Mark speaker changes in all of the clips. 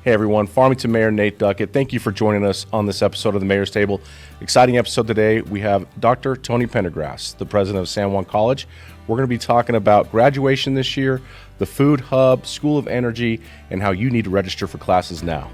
Speaker 1: Hey everyone, Farmington Mayor Nate Duckett. Thank you for joining us on this episode of the Mayor's Table. Exciting episode today. We have Dr. Toni Pendergrass, the president of San Juan College. We're going to be talking about graduation this year, the Food Hub, School of Energy, and how you need to register for classes now.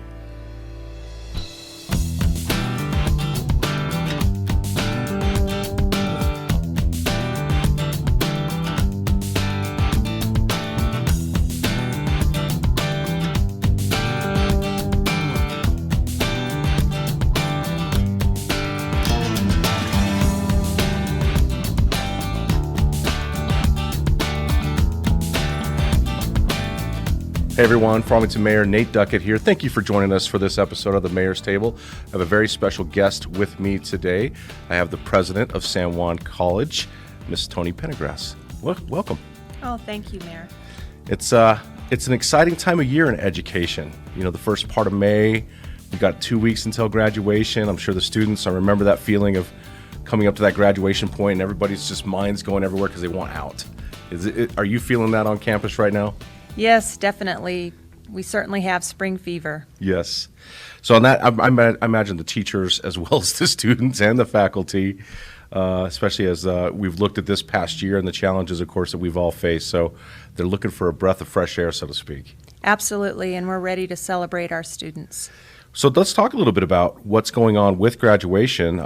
Speaker 1: Hey everyone, Farmington Mayor Nate Duckett here. Thank you for joining us for this episode of the Mayor's Table. I have a very special guest with me today. I have the president of San Juan College, Miss Toni Pendergrass. Welcome.
Speaker 2: Oh, thank you, Mayor.
Speaker 1: It's an exciting time of year in education. You know, the first part of May, we've got 2 weeks until graduation. I'm sure the students, I remember that feeling of coming up to that graduation point and everybody's just minds going everywhere because they want out. Are you feeling that on campus right now?
Speaker 2: Yes, definitely. We certainly have spring fever.
Speaker 1: Yes. So on that, I imagine the teachers as well as the students and the faculty, especially as we've looked at this past year and the challenges, of course, that we've all faced. So they're looking for a breath of fresh air, so to speak.
Speaker 2: Absolutely, and we're ready to celebrate our students.
Speaker 1: So let's talk a little bit about what's going on with graduation.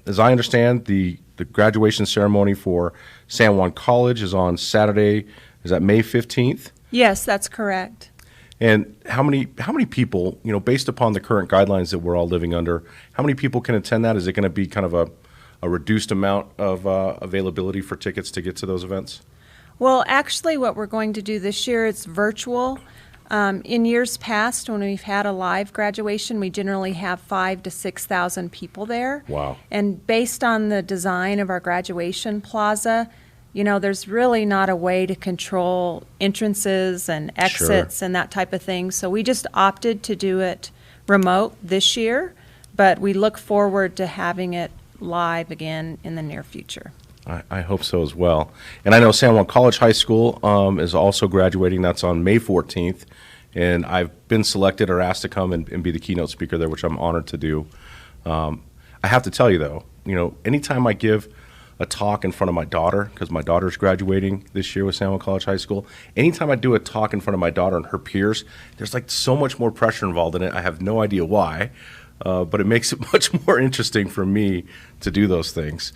Speaker 1: As I understand, the graduation ceremony for San Juan College is on Saturday. Is that May 15th?
Speaker 2: Yes, that's correct.
Speaker 1: And how many people, you know, based upon the current guidelines that we're all living under, how many people can attend that? Is it going to be kind of a reduced amount of availability for tickets to get to those events?
Speaker 2: Well, actually, what we're going to do this year is virtual. In years past, when we've had a live graduation, we generally have 5,000 to 6,000 people there.
Speaker 1: Wow.
Speaker 2: And based on the design of our graduation plaza, you know, there's really not a way to control entrances and exits and that type of thing. So we just opted to do it remote this year, but we look forward to having it live again in the near future.
Speaker 1: I hope so as well. And I know San Juan College High School is also graduating. That's on May 14th. And I've been selected or asked to come and be the keynote speaker there, which I'm honored to do. I have to tell you, though, you know, anytime I give a talk in front of my daughter, because my daughter's graduating this year with San Juan College High School. Anytime I do a talk in front of my daughter and her peers, there's like so much more pressure involved in it. I have no idea why, but it makes it much more interesting for me to do those things.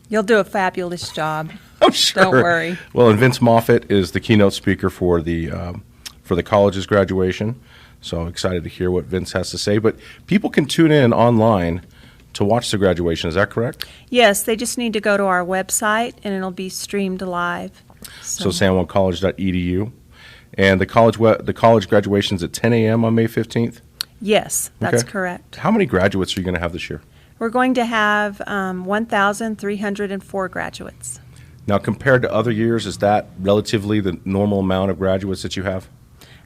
Speaker 2: You'll do a fabulous job.
Speaker 1: I'm sure.
Speaker 2: Don't worry.
Speaker 1: Well, and Vince Moffitt is the keynote speaker for the college's graduation, so I'm excited to hear what Vince has to say. But people can tune in online to watch the graduation, is that correct?
Speaker 2: Yes, they just need to go to our website and it'll be streamed live.
Speaker 1: So sanjuancollege.edu. And the college graduation's at 10 a.m. on May 15th?
Speaker 2: Yes, that's
Speaker 1: Okay.
Speaker 2: correct.
Speaker 1: How many graduates are you going to have this year?
Speaker 2: We're going to have 1,304 graduates.
Speaker 1: Now, compared to other years, is that relatively the normal amount of graduates that you have?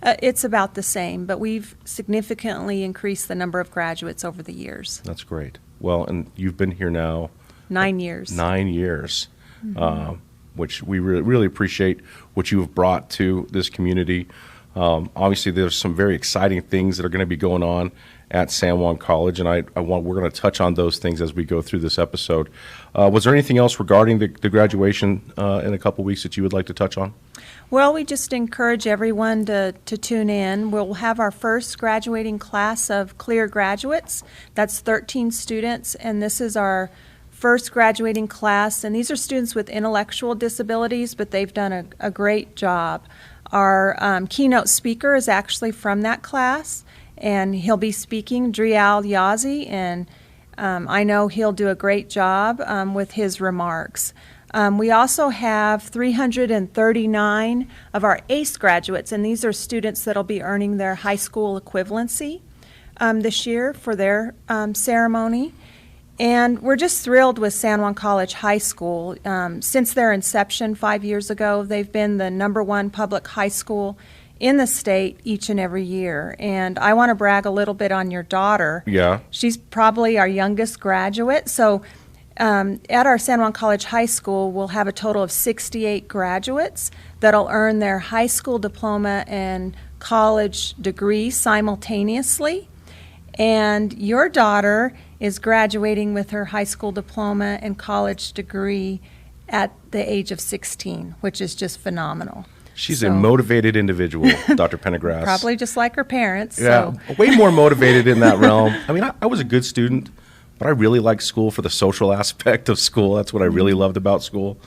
Speaker 2: It's about the same, but we've significantly increased the number of graduates over the years.
Speaker 1: That's great. Well, and you've been here now
Speaker 2: 9 years.
Speaker 1: 9 years, which we really appreciate what you have brought to this community. Obviously, there's some very exciting things that are going to be going on at San Juan College, and we're going to touch on those things as we go through this episode. Was there anything else regarding the graduation in a couple weeks that you would like to touch on?
Speaker 2: Well, we just encourage everyone to tune in. We'll have our first graduating class of clear graduates. That's 13 students, and this is our first graduating class. And these are students with intellectual disabilities, but they've done a great job. Our keynote speaker is actually from that class, and he'll be speaking, Drial Yazi, and I know he'll do a great job with his remarks. We also have 339 of our ACE graduates, and these are students that will be earning their high school equivalency this year for their ceremony. And we're just thrilled with San Juan College High School. Since their inception 5 years ago, they've been the #1 public high school in the state each and every year. And I want to brag a little bit on your daughter.
Speaker 1: Yeah.
Speaker 2: She's probably our youngest graduate. So at our San Juan College High School, we'll have a total of 68 graduates that'll earn their high school diploma and college degree simultaneously. And your daughter is graduating with her high school diploma and college degree at the age of 16, which is just phenomenal.
Speaker 1: She's a motivated individual, Dr. Pendergrass.
Speaker 2: Probably just like her parents.
Speaker 1: Yeah,
Speaker 2: So.
Speaker 1: way more motivated in that realm. I mean, I was a good student, but I really liked school for the social aspect of school. That's what I really loved about school.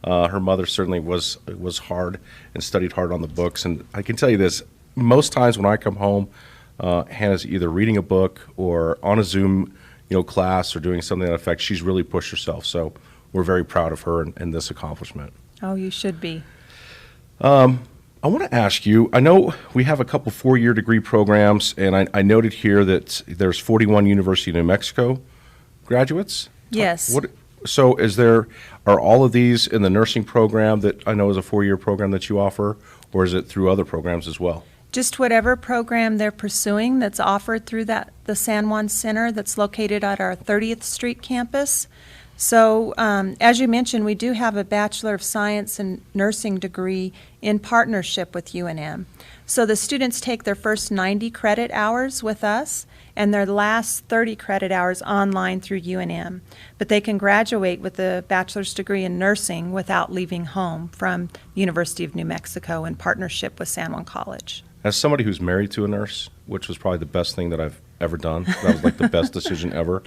Speaker 1: Her mother certainly was hard and studied hard on the books. And I can tell you this, most times when I come home, Hannah's either reading a book or on a Zoom class or doing something to that effect. She's really pushed herself. So we're very proud of her and this accomplishment.
Speaker 2: Oh, you should be.
Speaker 1: I want to ask you, I know we have a couple four-year degree programs, and I noted here that there's 41 University of New Mexico graduates.
Speaker 2: Yes.
Speaker 1: So are all of these in the nursing program that I know is a four-year program that you offer, or is it through other programs as well?
Speaker 2: Just whatever program they're pursuing that's offered through the San Juan Center that's located at our 30th Street campus. So as you mentioned, we do have a Bachelor of Science in Nursing degree in partnership with UNM. So the students take their first 90 credit hours with us and their last 30 credit hours online through UNM. But they can graduate with a bachelor's degree in nursing without leaving home from the University of New Mexico in partnership with San Juan College.
Speaker 1: As somebody who's married to a nurse, which was probably the best thing that I've ever done, that was like the best decision ever,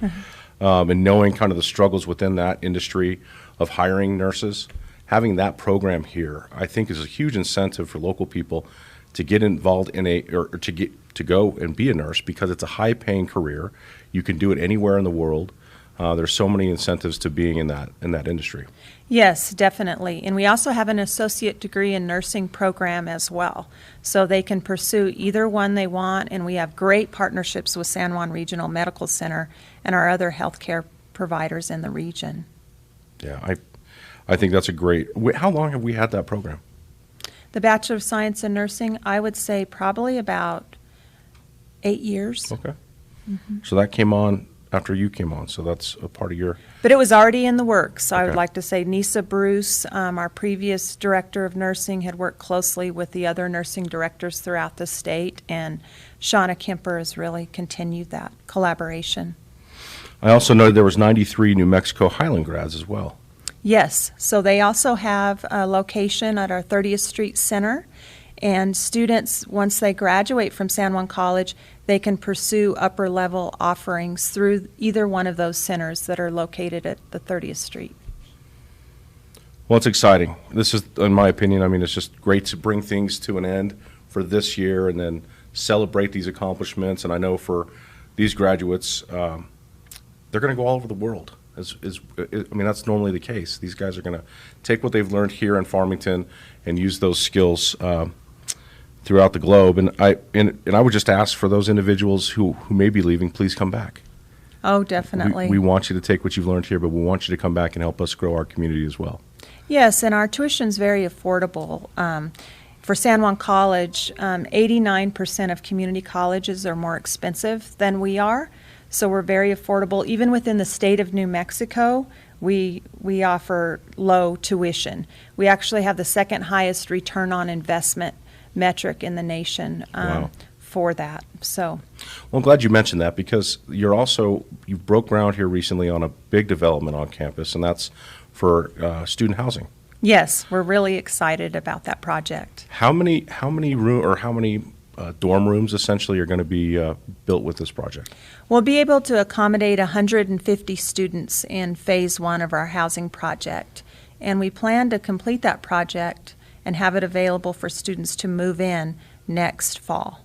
Speaker 1: and knowing kind of the struggles within that industry of hiring nurses, having that program here, I think is a huge incentive for local people to get involved in or to go and be a nurse, because it's a high-paying career. You can do it anywhere in the world. There's so many incentives to being in that industry.
Speaker 2: Yes, definitely. And we also have an associate degree in nursing program as well. So they can pursue either one they want, and we have great partnerships with San Juan Regional Medical Center and our other healthcare providers in the region.
Speaker 1: Yeah, I think that's a great. How long have we had that program?
Speaker 2: The Bachelor of Science in Nursing, I would say probably about 8 years.
Speaker 1: Okay. Mm-hmm. So that came on after you came on, so that's a part of your...
Speaker 2: But it was already in the works. So I would
Speaker 1: Okay.
Speaker 2: like to say Nisa Bruce, our previous director of nursing, had worked closely with the other nursing directors throughout the state, and Shauna Kemper has really continued that collaboration.
Speaker 1: I also noted there was 93 New Mexico Highland grads as well.
Speaker 2: Yes, so they also have a location at our 30th Street Center, and students, once they graduate from San Juan College, they can pursue upper-level offerings through either one of those centers that are located at the 30th Street.
Speaker 1: Well, it's exciting. This is, in my opinion, I mean, it's just great to bring things to an end for this year and then celebrate these accomplishments. And I know for these graduates, they're going to go all over the world. I mean, that's normally the case. These guys are going to take what they've learned here in Farmington and use those skills throughout the globe. And I would just ask for those individuals who may be leaving, please come back.
Speaker 2: Oh, definitely.
Speaker 1: We want you to take what you've learned here, but we want you to come back and help us grow our community as well.
Speaker 2: Yes, and our tuition's very affordable. For San Juan College, 89% of community colleges are more expensive than we are. So we're very affordable. Even within the state of New Mexico, we offer low tuition. We actually have the second highest return on investment metric in the nation
Speaker 1: Wow.
Speaker 2: for that. So,
Speaker 1: Well, I'm glad you mentioned that, because you broke ground here recently on a big development on campus, and that's for student housing.
Speaker 2: yes, we're really excited about that project.
Speaker 1: How many dorm rooms essentially are going to be built with this project?
Speaker 2: We'll be able to accommodate 150 students in phase one of our housing project, and we plan to complete that project and have it available for students to move in next fall.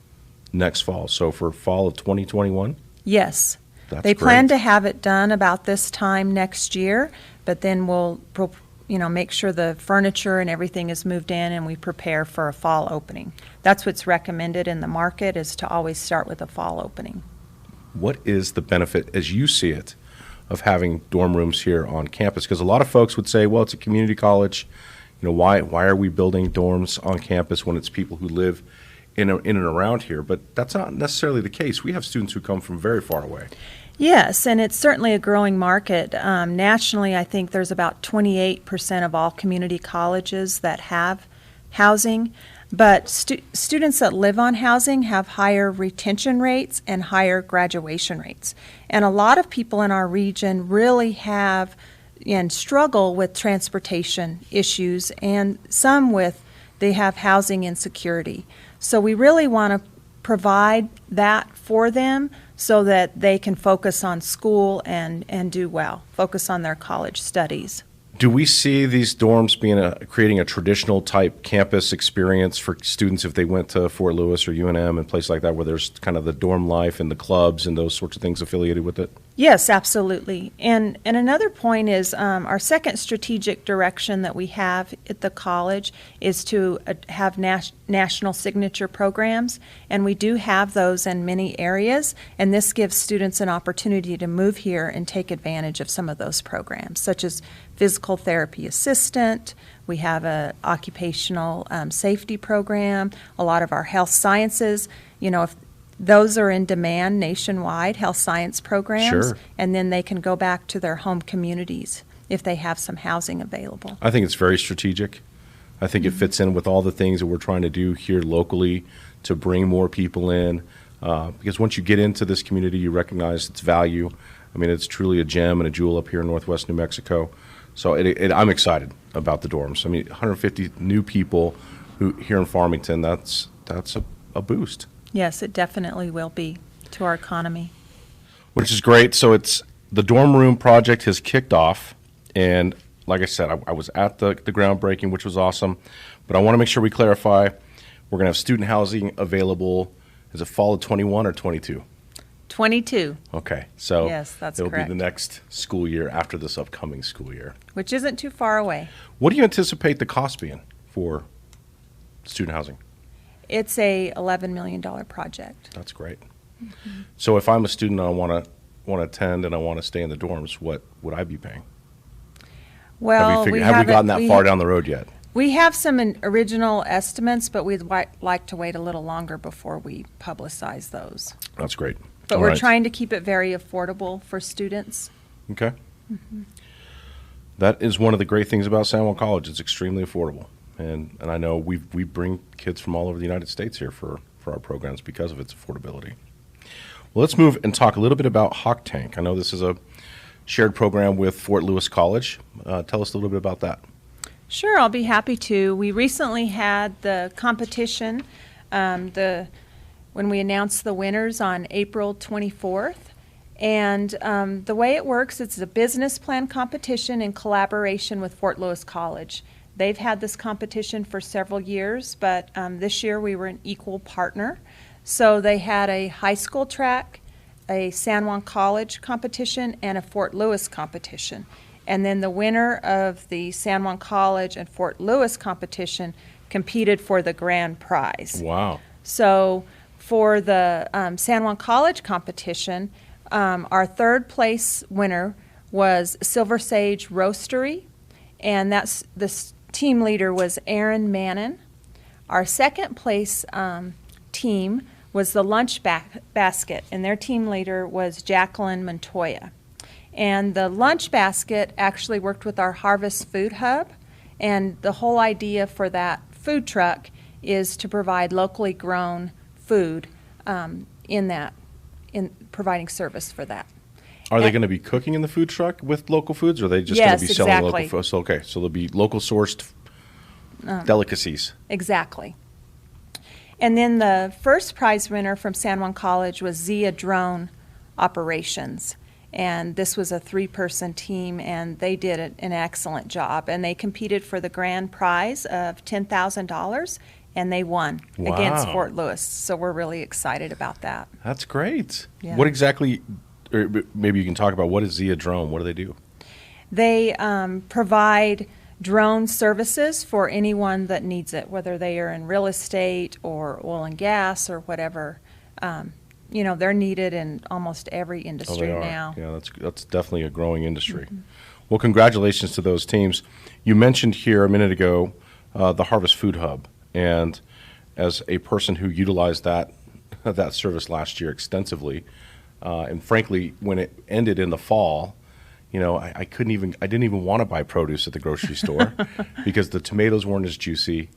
Speaker 1: Next fall, so for fall of 2021?
Speaker 2: Yes.
Speaker 1: That's
Speaker 2: They plan
Speaker 1: great.
Speaker 2: to have it done about this time next year, but then we'll make sure the furniture and everything is moved in and we prepare for a fall opening. That's what's recommended in the market, is to always start with a fall opening.
Speaker 1: What is the benefit, as you see it, of having dorm rooms here on campus? Because a lot of folks would say, well, it's a community college. Why are we building dorms on campus when it's people who live in and around here? But that's not necessarily the case. We have students who come from very far away.
Speaker 2: Yes, and it's certainly a growing market. Nationally, I think there's about 28% of all community colleges that have housing. But students that live on housing have higher retention rates and higher graduation rates. And a lot of people in our region really have and struggle with transportation issues, and some with they have housing insecurity. So we really want to provide that for them so that they can focus on school and do well, focus on their college studies.
Speaker 1: Do we see these dorms creating a traditional type campus experience for students if they went to Fort Lewis or UNM and places like that, where there's kind of the dorm life and the clubs and those sorts of things affiliated with it?
Speaker 2: Yes, absolutely. And another point is our second strategic direction that we have at the college is to have national signature programs, and we do have those in many areas, and this gives students an opportunity to move here and take advantage of some of those programs, such as physical therapy assistant. We have an occupational safety program, a lot of our health sciences. If those are in demand nationwide, health science programs,
Speaker 1: Sure.
Speaker 2: And then they can go back to their home communities if they have some housing available.
Speaker 1: I think it's very strategic. I think it fits in with all the things that we're trying to do here locally to bring more people in. Because once you get into this community, you recognize its value. I mean, it's truly a gem and a jewel up here in Northwest New Mexico. So I'm excited about the dorms. I mean, 150 new people here in Farmington, that's a boost.
Speaker 2: Yes, it definitely will be to our economy.
Speaker 1: Which is great. So the dorm room project has kicked off, and like I said, I was at the groundbreaking, which was awesome. But I want to make sure we clarify, we're going to have student housing available. Is it fall of 21 or 22?
Speaker 2: 22.
Speaker 1: Okay, so
Speaker 2: Yes, that's
Speaker 1: it'll
Speaker 2: correct.
Speaker 1: be the next school year after this upcoming school year.
Speaker 2: Which isn't too far away.
Speaker 1: What do you anticipate the cost being for student housing?
Speaker 2: It's a $11 million project.
Speaker 1: That's great. So if I'm a student and I want to attend and I want to stay in the dorms, what would I be paying?
Speaker 2: Well,
Speaker 1: have we gotten that far down the road yet?
Speaker 2: We have some original estimates, but we'd like to wait a little longer before we publicize those.
Speaker 1: That's great.
Speaker 2: But
Speaker 1: All
Speaker 2: we're
Speaker 1: right.
Speaker 2: trying to keep it very affordable for students.
Speaker 1: Okay. That is one of the great things about San Juan College. It's extremely affordable. And I know we bring kids from all over the United States here for our programs because of its affordability. Well, let's move and talk a little bit about Hawk Tank. I know this is a shared program with Fort Lewis College. Tell us a little bit about that.
Speaker 2: Sure, I'll be happy to. We recently had the competition, when we announced the winners on April 24th. And the way it works, it's a business plan competition in collaboration with Fort Lewis College. They've had this competition for several years, but this year we were an equal partner. So they had a high school track, a San Juan College competition, and a Fort Lewis competition. And then the winner of the San Juan College and Fort Lewis competition competed for the grand prize.
Speaker 1: Wow.
Speaker 2: So for the San Juan College competition, our third place winner was Silver Sage Roastery, and the team leader was Aaron Mannon. Our second place team was the Lunch Basket, and their team leader was Jacqueline Montoya. And the Lunch Basket actually worked with our Harvest Food Hub, and the whole idea for that food truck is to provide locally grown food in providing service for that.
Speaker 1: Are they going to be cooking in the food truck with local foods, or are they just going
Speaker 2: Yes,
Speaker 1: to be selling
Speaker 2: exactly.
Speaker 1: local foods? So, okay, so there'll be local sourced delicacies.
Speaker 2: Exactly. And then the first prize winner from San Juan College was Zia Drone Operations. And this was a 3-person team, and they did an excellent job. And they competed for the grand prize of $10,000, and they won against
Speaker 1: Wow.
Speaker 2: Fort Lewis. So we're really excited about that.
Speaker 1: That's great.
Speaker 2: Yeah.
Speaker 1: What exactly, or maybe you can talk about, what is Zia Drone? What do they do?
Speaker 2: They provide drone services for anyone that needs it, whether they are in real estate or oil and gas or whatever. They're needed in almost every industry
Speaker 1: they are.
Speaker 2: now.
Speaker 1: Yeah, that's definitely a growing industry. Well, congratulations to those teams. You mentioned here a minute ago the Harvest Food Hub, and as a person who utilized that service last year extensively, and frankly, when it ended in the fall, I didn't even want to buy produce at the grocery store because the tomatoes weren't as juicy,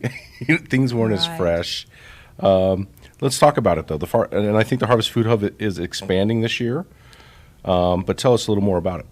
Speaker 1: things weren't as
Speaker 2: Right.
Speaker 1: fresh. Let's talk about it though. And I think the Harvest Food Hub is expanding this year. But tell us a little more about it.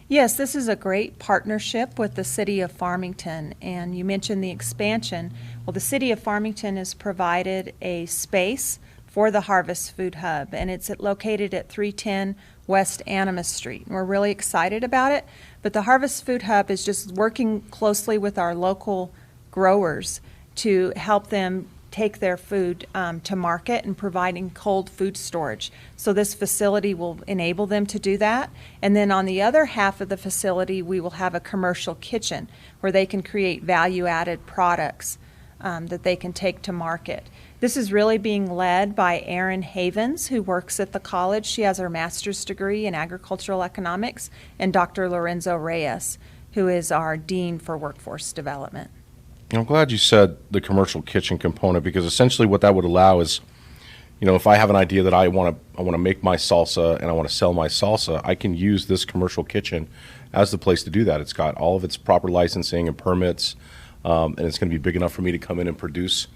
Speaker 2: Yes, this is a great partnership with the City of Farmington, and you mentioned the expansion. Well, the City of Farmington has provided a space for the Harvest Food Hub, and it's located at 310 West Animas Street. And we're really excited about it, but the Harvest Food Hub is just working closely with our local growers to help them take their food to market and providing cold food storage. So this facility will enable them to do that. And then on the other half of the facility, we will have a commercial kitchen where they can create value-added products that they can take to market. This is really being led by Erin Havens, who works at the college. She has her master's degree in agricultural economics, and Dr. Lorenzo Reyes, who is our dean for workforce development.
Speaker 1: I'm glad you said the commercial kitchen component, because essentially what that would allow is, if I have an idea that I want to make my salsa and I want to sell my salsa, I can use this commercial kitchen as the place to do that. It's got all of its proper licensing and permits, and it's going to be big enough for me to come in and produce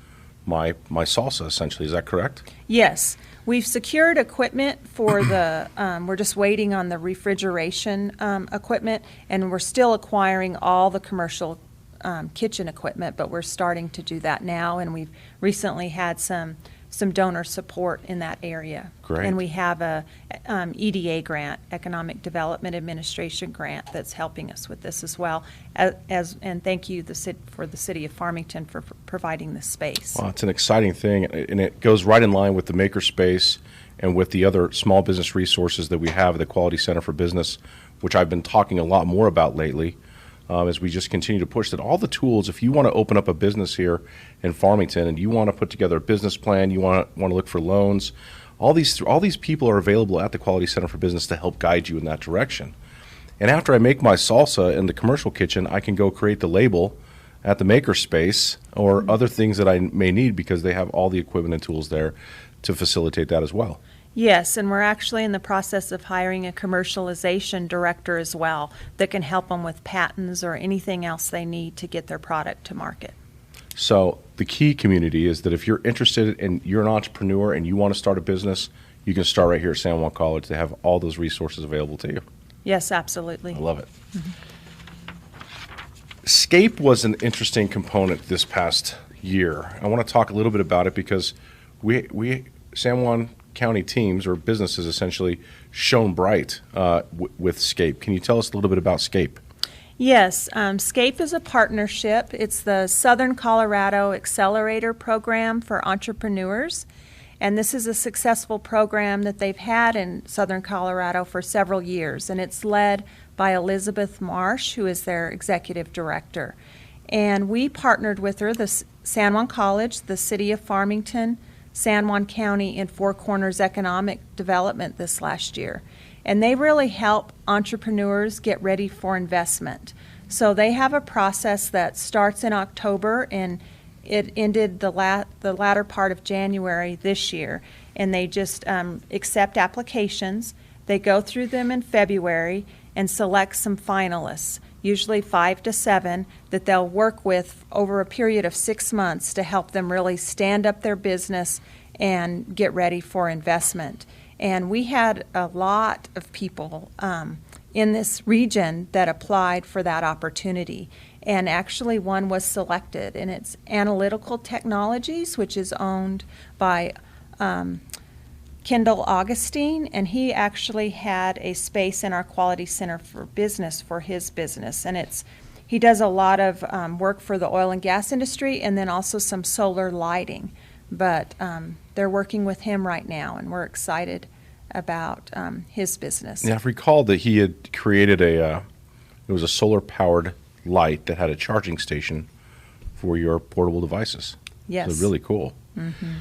Speaker 1: my salsa, essentially. Is that correct?
Speaker 2: Yes. We've secured equipment for the, we're just waiting on the refrigeration equipment, and we're still acquiring all the commercial kitchen equipment, but we're starting to do that now, and we've recently had some donor support in that area.
Speaker 1: Great.
Speaker 2: And we have a EDA grant, Economic Development Administration grant, that's helping us with this as well. And thank you for the City of Farmington for providing this space.
Speaker 1: Well, it's an exciting thing, and it goes right in line with the makerspace and with the other small business resources that we have at the Quality Center for Business, which I've been talking a lot more about lately. As we just continue to push that all the tools, if you want to open up a business here in Farmington and you want to put together a business plan, you want to look for loans, all these people are available at the Quality Center for Business to help guide you in that direction. And after I make my salsa in the commercial kitchen, I can go create the label at the makerspace or other things that I may need, because they have all the equipment and tools there to facilitate that as well.
Speaker 2: Yes, and we're actually in the process of hiring a commercialization director as well that can help them with patents or anything else they need to get their product to market.
Speaker 1: So the key, community, is that if you're interested and you're an entrepreneur and you want to start a business, you can start right here at San Juan College. They have all those resources available to you.
Speaker 2: Yes, absolutely.
Speaker 1: I love it. Scape was an interesting component this past year. I want to talk a little bit about it because we San Juan County teams or businesses essentially shone bright with Scape. Can you tell us a little bit about Scape?
Speaker 2: Yes, Scape is a partnership. It's the Southern Colorado Accelerator Program for Entrepreneurs, and this is a successful program that they've had in Southern Colorado for several years, and it's led by Elizabeth Marsh, who is their executive director. And we partnered with her, the San Juan College, the City of Farmington, San Juan County, and Four Corners Economic Development this last year. And they really help entrepreneurs get ready for investment. So they have a process that starts in October and it ended the latter part of January this year. And they just accept applications. They go through them in February and select some finalists, usually 5 to 7, that they'll work with over a period of 6 months to help them really stand up their business and get ready for investment. And we had a lot of people in this region that applied for that opportunity. And actually one was selected, and it's Analytical Technologies, which is owned by Kendall Augustine, and he actually had a space in our Quality Center for Business for his business. And he does a lot of work for the oil and gas industry and then also some solar lighting. But they're working with him right now, and we're excited about his business.
Speaker 1: Yeah, I've recalled that he had created it was a solar-powered light that had a charging station for your portable devices.
Speaker 2: Yes.
Speaker 1: So really cool. Mm-hmm.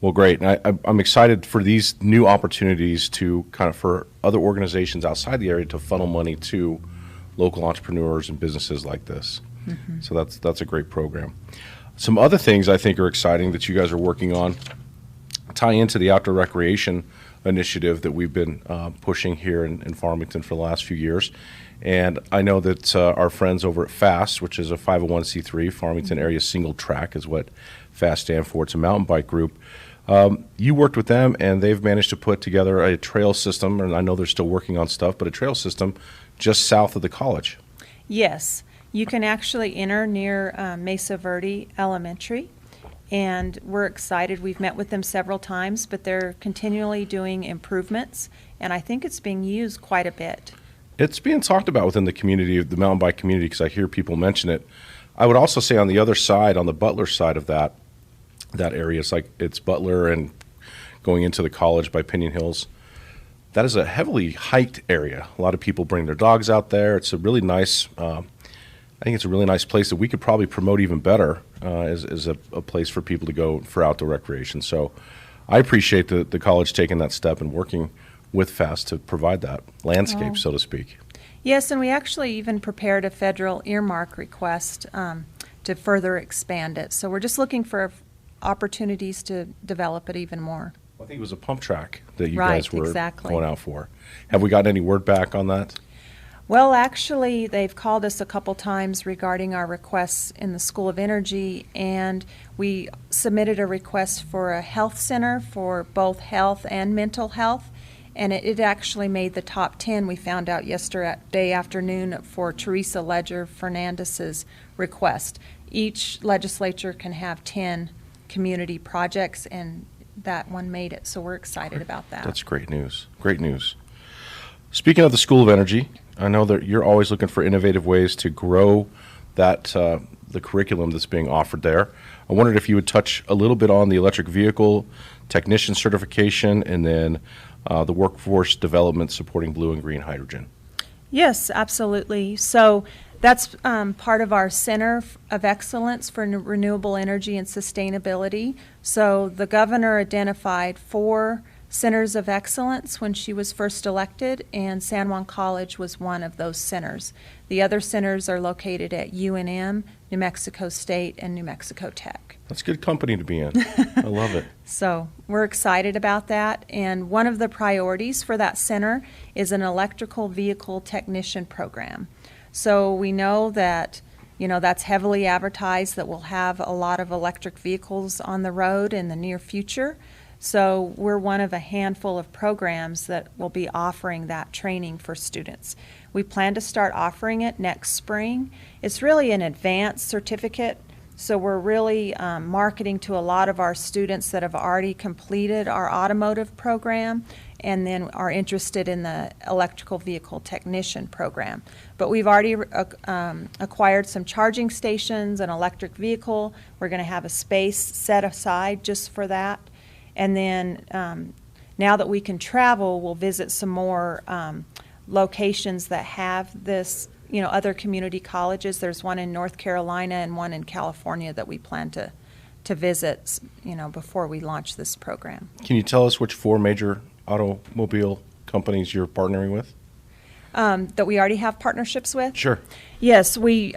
Speaker 1: Well, great. And I'm excited for these new opportunities to for other organizations outside the area to funnel money to local entrepreneurs and businesses like this. Mm-hmm. So that's a great program. Some other things I think are exciting that you guys are working on tie into the outdoor recreation initiative that we've been pushing here in Farmington for the last few years. And I know that our friends over at FAST, which is a 501c3, Farmington Area Single Track is what FAST stands for. It's a mountain bike group. You worked with them, and they've managed to put together a trail system, and I know they're still working on stuff, but a trail system just south of the college.
Speaker 2: Yes, you can actually enter near Mesa Verde Elementary, and we're excited. We've met with them several times, but they're continually doing improvements, and I think it's being used quite a bit.
Speaker 1: It's being talked about within the community, the mountain bike community, because I hear people mention it. I would also say on the other side, on the Butler side of that area, it's Butler and going into the college by Pinion Hills. That is a heavily hiked area. A lot of people bring their dogs out there. It's a really nice, I think it's a really nice place that we could probably promote even better as a place for people to go for outdoor recreation. So I appreciate the college taking that step and working with FAST to provide that landscape, so to speak.
Speaker 2: Yes, and we actually even prepared a federal earmark request to further expand it. So we're just looking for opportunities to develop it even more.
Speaker 1: I think it was a pump track that you
Speaker 2: Right,
Speaker 1: guys were
Speaker 2: exactly.
Speaker 1: going out for. Have we gotten any word back on that?
Speaker 2: Well, actually, they've called us a couple times regarding our requests in the School of Energy, and we submitted a request for a health center for both health and mental health, and it actually made the top 10, we found out yesterday afternoon, for Teresa Ledger Fernandez's request. Each legislature can have 10 community projects, and that one made it, so we're excited about that.
Speaker 1: That's great news. Great news. Speaking of the School of Energy, I know that you're always looking for innovative ways to grow that the curriculum that's being offered there. I wondered if you would touch a little bit on the electric vehicle technician certification and then the workforce development supporting blue and green hydrogen.
Speaker 2: Yes, absolutely. So that's part of our Center of Excellence for Renewable Energy and Sustainability. So the governor identified 4 centers of excellence when she was first elected, and San Juan College was one of those centers. The other centers are located at UNM, New Mexico State, and New Mexico Tech.
Speaker 1: That's good company to be in. I love it.
Speaker 2: So we're excited about that, and one of the priorities for that center is an electrical vehicle technician program. So we know that, that's heavily advertised that we'll have a lot of electric vehicles on the road in the near future. So we're one of a handful of programs that will be offering that training for students. We plan to start offering it next spring. It's really an advanced certificate, so we're really marketing to a lot of our students that have already completed our automotive program and then are interested in the electrical vehicle technician program. But we've already acquired some charging stations, an electric vehicle. We're going to have a space set aside just for that. And then now that we can travel, we'll visit some more locations that have this, other community colleges. There's one in North Carolina and one in California that we plan to visit, before we launch this program.
Speaker 1: Can you tell us which 4 major automobile companies you're partnering with?
Speaker 2: That we already have partnerships with?
Speaker 1: Sure.
Speaker 2: Yes, we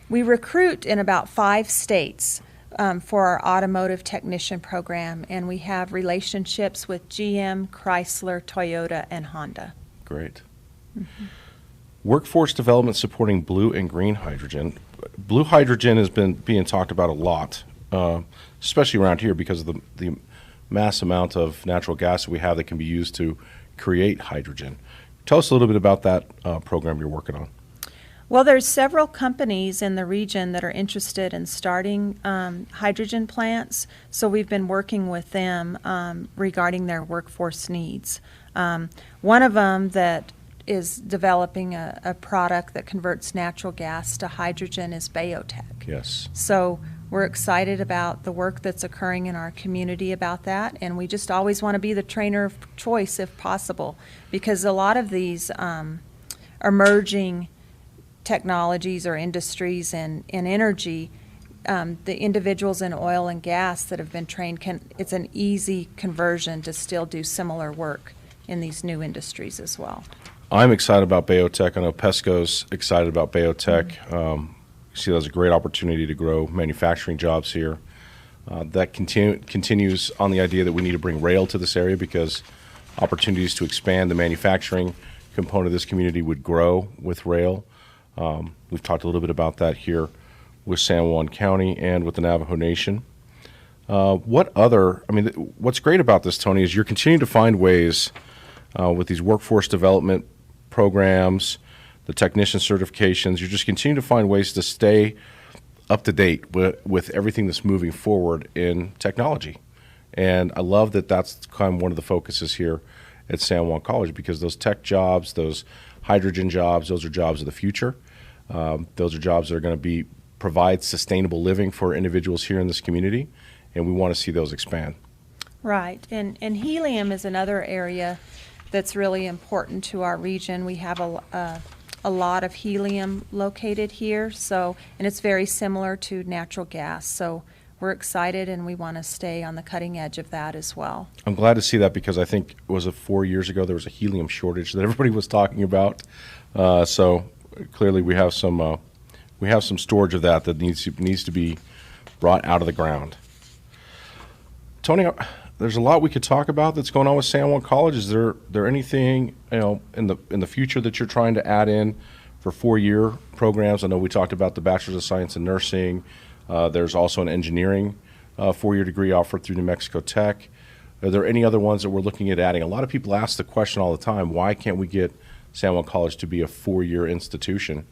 Speaker 2: recruit in about 5 states. For our automotive technician program, and we have relationships with GM, Chrysler, Toyota, and Honda.
Speaker 1: Great. Mm-hmm. Workforce development supporting blue and green hydrogen. Blue hydrogen has been being talked about a lot, especially around here because of the mass amount of natural gas that we have that can be used to create hydrogen. Tell us a little bit about that program you're working on.
Speaker 2: Well, there's several companies in the region that are interested in starting hydrogen plants, so we've been working with them regarding their workforce needs. One of them that is developing a product that converts natural gas to hydrogen is Biotech.
Speaker 1: Yes.
Speaker 2: So we're excited about the work that's occurring in our community about that, and we just always want to be the trainer of choice if possible, because a lot of these emerging technologies or industries in energy, the individuals in oil and gas that have been trained, it's an easy conversion to still do similar work in these new industries as well.
Speaker 1: I'm excited about Biotech. I know Pesco's excited about Biotech. You see that as a great opportunity to grow manufacturing jobs here. That continues on the idea that we need to bring rail to this area because opportunities to expand the manufacturing component of this community would grow with rail. We've talked a little bit about that here with San Juan County and with the Navajo Nation. What's great about this, Toni, is you're continuing to find ways with these workforce development programs, the technician certifications, you're just continuing to find ways to stay up to date with everything that's moving forward in technology. And I love that that's kind of one of the focuses here at San Juan College, because those tech jobs, those hydrogen jobs, those are jobs of the future. Those are jobs that are going to provide sustainable living for individuals here in this community, and we want to see those expand.
Speaker 2: Right, and helium is another area that's really important to our region. We have a lot of helium located here, and it's very similar to natural gas. So we're excited, and we want to stay on the cutting edge of that as well.
Speaker 1: I'm glad to see that, because I think, was it 4 years ago, there was a helium shortage that everybody was talking about. So clearly we have some storage of that needs to be brought out of the ground. Toni, there's a lot we could talk about that's going on with San Juan College. Is there anything in the future that you're trying to add in for 4-year programs? I know we talked about the Bachelor's of Science in Nursing. There's also an engineering 4-year degree offered through New Mexico Tech. Are there any other ones that we're looking at adding? A lot of people ask the question all the time, why can't we get San Juan College to be a 4-year institution?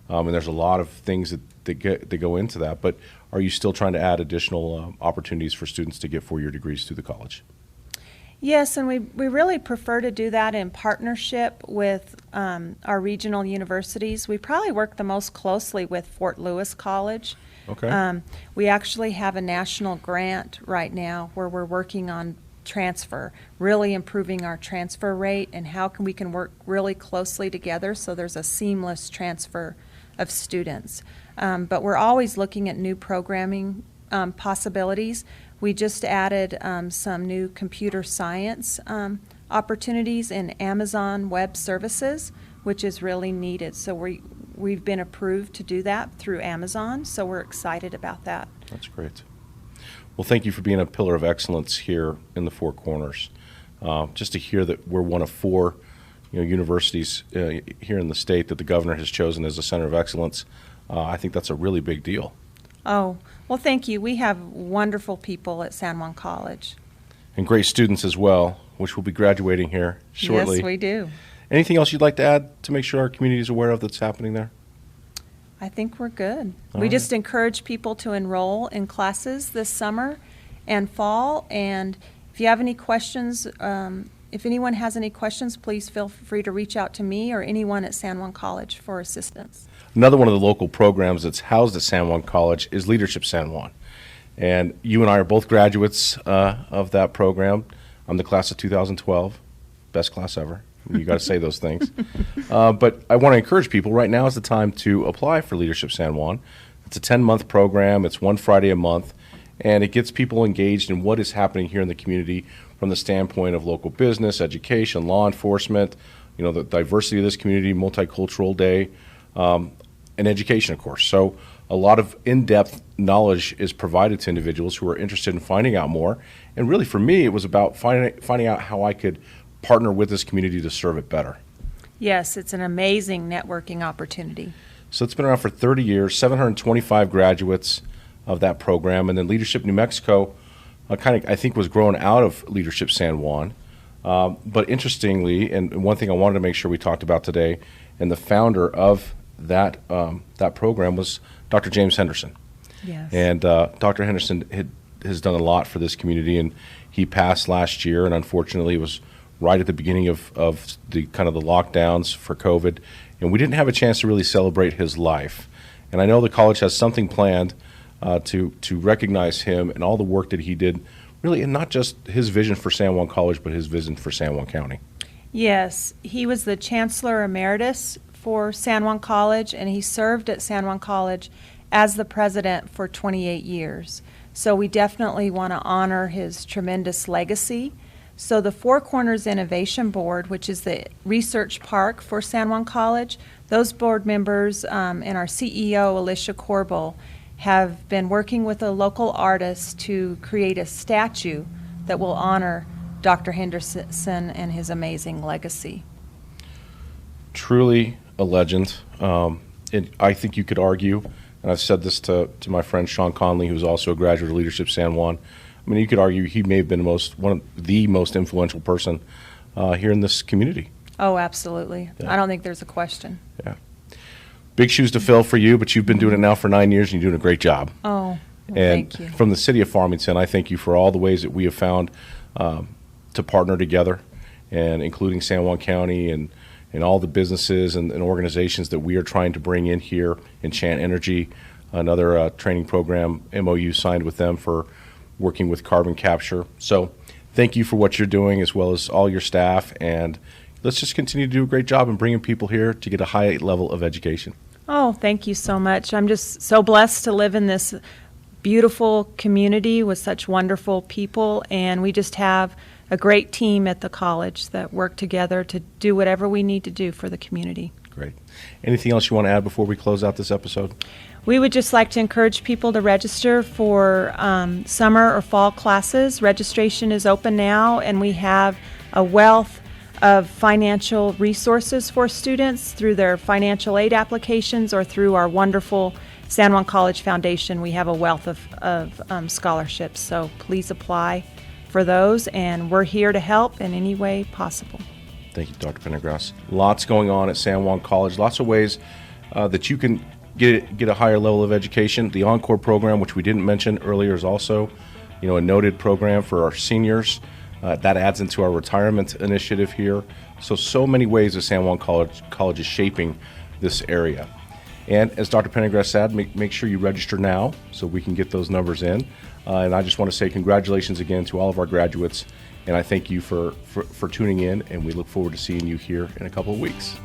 Speaker 1: And there's a lot of things that go into that. But are you still trying to add additional opportunities for students to get 4-year degrees through the college?
Speaker 2: Yes, and we really prefer to do that in partnership with our regional universities. We probably work the most closely with Fort Lewis College.
Speaker 1: Okay.
Speaker 2: We actually have a national grant right now where we're working on transfer, really improving our transfer rate and how we can work really closely together so there's a seamless transfer of students. But we're always looking at new programming possibilities. We just added some new computer science opportunities in Amazon Web Services, which is really needed. So we've been approved to do that through Amazon, so we're excited about that.
Speaker 1: That's great. Well, thank you for being a pillar of excellence here in the Four Corners. Just to hear that we're one of 4 universities here in the state that the governor has chosen as a center of excellence, I think that's a really big deal.
Speaker 2: Oh, well, thank you. We have wonderful people at San Juan College.
Speaker 1: And great students as well, which will be graduating here shortly.
Speaker 2: Yes, we do.
Speaker 1: Anything else you'd like to add to make sure our community is aware of that's happening there?
Speaker 2: I think we're good.
Speaker 1: All
Speaker 2: We
Speaker 1: right.
Speaker 2: just encourage people to enroll in classes this summer and fall. And if you have any questions, if anyone has any questions, please feel free to reach out to me or anyone at San Juan College for assistance.
Speaker 1: Another one of the local programs that's housed at San Juan College is Leadership San Juan. And you and I are both graduates of that program. I'm the class of 2012, best class ever. You got to say those things. But I want to encourage people, right now is the time to apply for Leadership San Juan. It's a 10-month program. It's one Friday a month. And it gets people engaged in what is happening here in the community from the standpoint of local business, education, law enforcement, the diversity of this community, multicultural day, and education, of course. So a lot of in-depth knowledge is provided to individuals who are interested in finding out more. And really, for me, it was about finding out how I could partner with this community to serve it better.
Speaker 2: Yes, it's an amazing networking opportunity.
Speaker 1: So it's been around for 30 years, 725 graduates of that program. And then Leadership New Mexico I think was grown out of Leadership San Juan. But interestingly, and one thing I wanted to make sure we talked about today, and the founder of that program was Dr. James Henderson.
Speaker 2: Yes.
Speaker 1: And Dr. Henderson has done a lot for this community, and he passed last year, and unfortunately it was right at the beginning of the kind of the lockdowns for COVID, and we didn't have a chance to really celebrate his life. And I know the college has something planned to recognize him and all the work that he did, really, and not just his vision for San Juan College, but his vision for San Juan County.
Speaker 2: Yes, he was the Chancellor Emeritus for San Juan College, and he served at San Juan College as the president for 28 years. So we definitely want to honor his tremendous legacy. So the Four Corners Innovation Board, which is the research park for San Juan College, those board members and our CEO, Alicia Corbel, have been working with a local artist to create a statue that will honor Dr. Henderson and his amazing legacy.
Speaker 1: Truly a legend. I think you could argue, and I've said this to my friend Sean Conley, who's also a graduate of Leadership San Juan. I mean, you could argue he may have been one of the most influential person here in this community.
Speaker 2: Oh, absolutely.
Speaker 1: Yeah.
Speaker 2: I don't think there's a question.
Speaker 1: Yeah. Big shoes to fill for you, but you've been doing it now for 9 years, and you're doing a great job.
Speaker 2: Oh, well,
Speaker 1: And
Speaker 2: thank you.
Speaker 1: from the city of Farmington, I thank you for all the ways that we have found to partner together, and including San Juan County and all the businesses and organizations that we are trying to bring in here. Enchant Energy, another training program, MOU signed with them for working with carbon capture. So thank you for what you're doing, as well as all your staff, and let's just continue to do a great job in bringing people here to get a high level of education.
Speaker 2: Oh, thank you so much. I'm just so blessed to live in this beautiful community with such wonderful people, and we just have a great team at the college that work together to do whatever we need to do for the community.
Speaker 1: Great. Anything else you want to add before we close out this episode?
Speaker 2: We would just like to encourage people to register for summer or fall classes. Registration is open now, and we have a wealth of financial resources for students through their financial aid applications or through our wonderful San Juan College Foundation. We have a wealth of scholarships, so please apply for those, and we're here to help in any way possible.
Speaker 1: Thank you, Dr. Pendergrass. Lots going on at San Juan College, lots of ways that you can get a higher level of education. The Encore program, which we didn't mention earlier, is also a noted program for our seniors. That adds into our retirement initiative here. So many ways that San Juan College is shaping this area. And as Dr. Pendergrass said, make sure you register now so we can get those numbers in. And I just want to say congratulations again to all of our graduates, and I thank you for tuning in, and we look forward to seeing you here in a couple of weeks.